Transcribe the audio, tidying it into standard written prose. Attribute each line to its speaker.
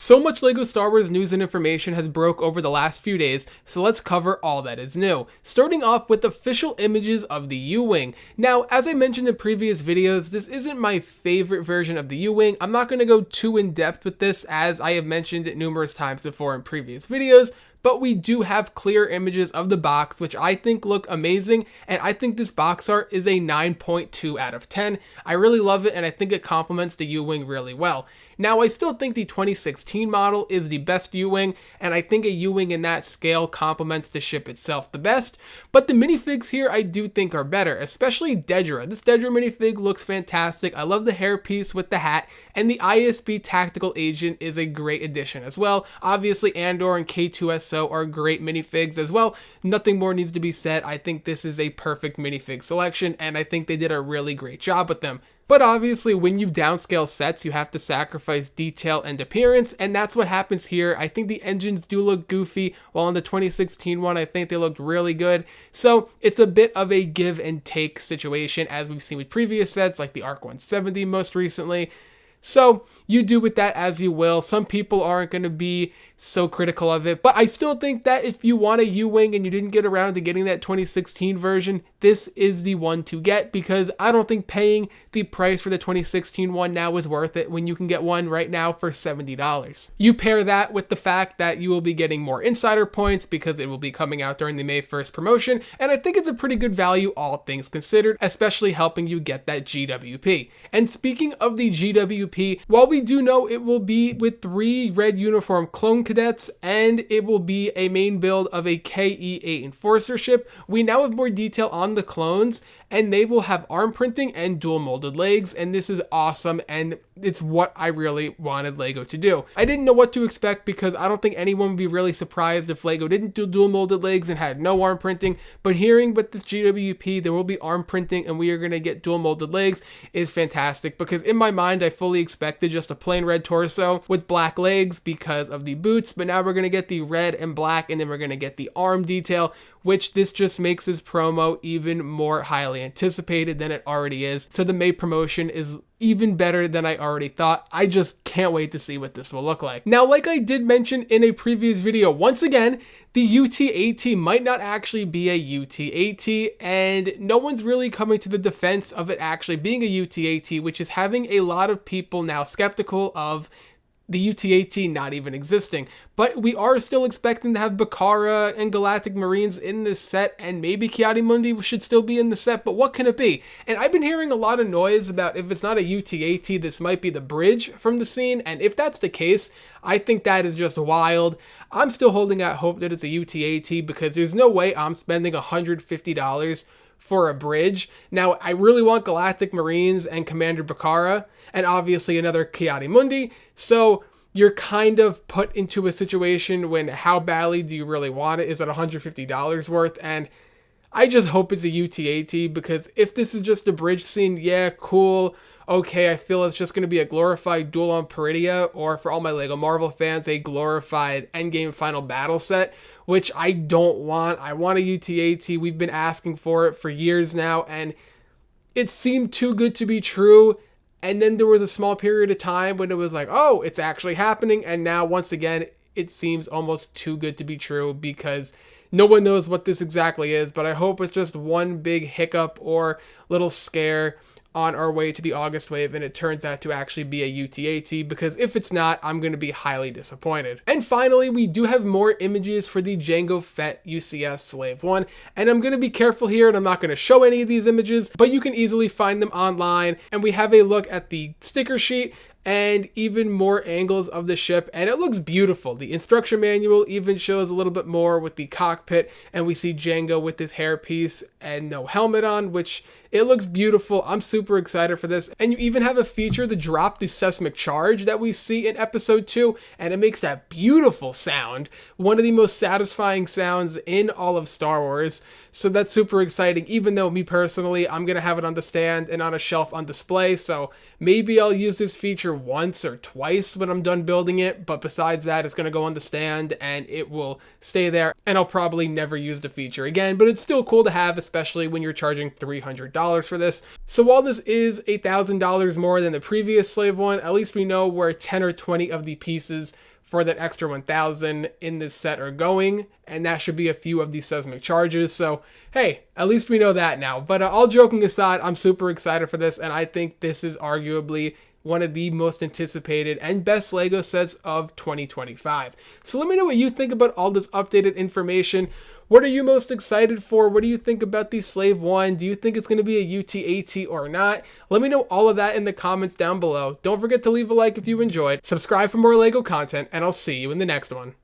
Speaker 1: So much LEGO Star Wars news and information has broke over the last few days, so let's cover all that is new. Starting off with official images of the U-Wing. Now, as I mentioned in previous videos, this isn't my favorite version of the U-Wing. I'm not going to go too in depth with this, as I have mentioned it numerous times before in previous videos, but we do have clear images of the box, which I think look amazing, and I think this box art is a 9.2 out of 10. I really love it, and I think it complements the U-Wing really well. Now, I still think the 2016 model is the best U-Wing, and I think a U-Wing in that scale complements the ship itself the best, but the minifigs here I do think are better, especially Dedra. This Dedra minifig looks fantastic. I love the hairpiece with the hat, and the ISB Tactical Agent is a great addition as well. Obviously, Andor and K2SO are great minifigs as well. Nothing more needs to be said. I think this is a perfect minifig selection, and I think they did a really great job with them. But obviously, when you downscale sets, you have to sacrifice detail and appearance, and that's what happens here. I think the engines do look goofy, while in the 2016 one, I think they looked really good. So it's a bit of a give and take situation, as we've seen with previous sets, like the ARC 170 most recently. So you do with that as you will. Some people aren't going to be so critical of it, but I still think that if you want a U-Wing and you didn't get around to getting that 2016 version, this is the one to get, because I don't think paying the price for the 2016 one now is worth it when you can get one right now for $70. You pair that with the fact that you will be getting more insider points because it will be coming out during the May 1st promotion, and I think it's a pretty good value all things considered, especially helping you get that GWP. And speaking of the GWP, while we do know it will be with 3 red uniform clone cadets, and it will be a main build of a KE-8 Enforcer ship, we now have more detail on the clones, and they will have arm printing and dual molded legs, and this is awesome, and it's what I really wanted LEGO to do. I didn't know what to expect, because I don't think anyone would be really surprised if LEGO didn't do dual molded legs and had no arm printing, but hearing with this GWP there will be arm printing and we are going to get dual molded legs is fantastic, because in my mind I fully expected just a plain red torso with black legs because of the boots, but now we're going to get the red and black, and then we're going to get the arm detail, which this just makes this promo even more highly anticipated than it already is. So the May promotion is even better than I already thought. I just can't wait to see what this will look like. Now, like I did mention in a previous video, once again, the UT-AT might not actually be a UT-AT, and no one's really coming to the defense of it actually being a UT-AT, which is having a lot of people now skeptical of the UT-AT not even existing. But we are still expecting to have Bacara and Galactic Marines in this set, and maybe Ki-Adi-Mundi should still be in the set, but what can it be? And I've been hearing a lot of noise about if it's not a UT-AT, this might be the bridge from the scene, and if that's the case, I think that is just wild. I'm still holding out hope that it's a UT-AT, because there's no way I'm spending $150 for a bridge. Now, I really want Galactic Marines and Commander Bacara, and obviously another Ki-Adi-Mundi, so you're kind of put into a situation when how badly do you really want it? Is it $150 worth? And I just hope it's a UT-AT, because if this is just a bridge scene, yeah, cool, okay, I feel it's just going to be a glorified duel on Peridia, or for all my LEGO Marvel fans, a glorified Endgame Final Battle set, which I don't want. I want a UT-AT. We've been asking for it for years now, and it seemed too good to be true. And then there was a small period of time when it was like, oh, it's actually happening. And now, once again, it seems almost too good to be true, because no one knows what this exactly is. But I hope it's just one big hiccup or little scare on our way to the August wave, and it turns out to actually be a UT-AT, because if it's not, I'm going to be highly disappointed. And finally, we do have more images for the Jango Fett UCS Slave 1, and I'm going to be careful here, and I'm not going to show any of these images, but you can easily find them online, and we have a look at the sticker sheet and even more angles of the ship, and it looks beautiful. The instruction manual even shows a little bit more with the cockpit, and we see Jango with his hairpiece and no helmet on, which it looks beautiful. I'm super excited for this. And you even have a feature to drop the seismic charge that we see in episode 2, and it makes that beautiful sound, one of the most satisfying sounds in all of Star Wars. So that's super exciting, even though me personally, I'm gonna have it on the stand and on a shelf on display, so maybe I'll use this feature once or twice when I'm done building it, but besides that, it's gonna go on the stand and it will stay there, and I'll probably never use the feature again, but it's still cool to have, especially when you're charging $300 for this. So while this is $1,000 more than the previous Slave one, at least we know where 10 or 20 of the pieces for that extra 1000 in this set are going, and that should be a few of these seismic charges. So hey, at least we know that now. But all joking aside, I'm super excited for this, and I think this is arguably one of the most anticipated and best LEGO sets of 2025. So let me know what you think about all this updated information. What are you most excited for? What do you think about the Slave 1? Do you think it's going to be a UT-AT or not? Let me know all of that in the comments down below. Don't forget to leave a like if you enjoyed, subscribe for more LEGO content, and I'll see you in the next one.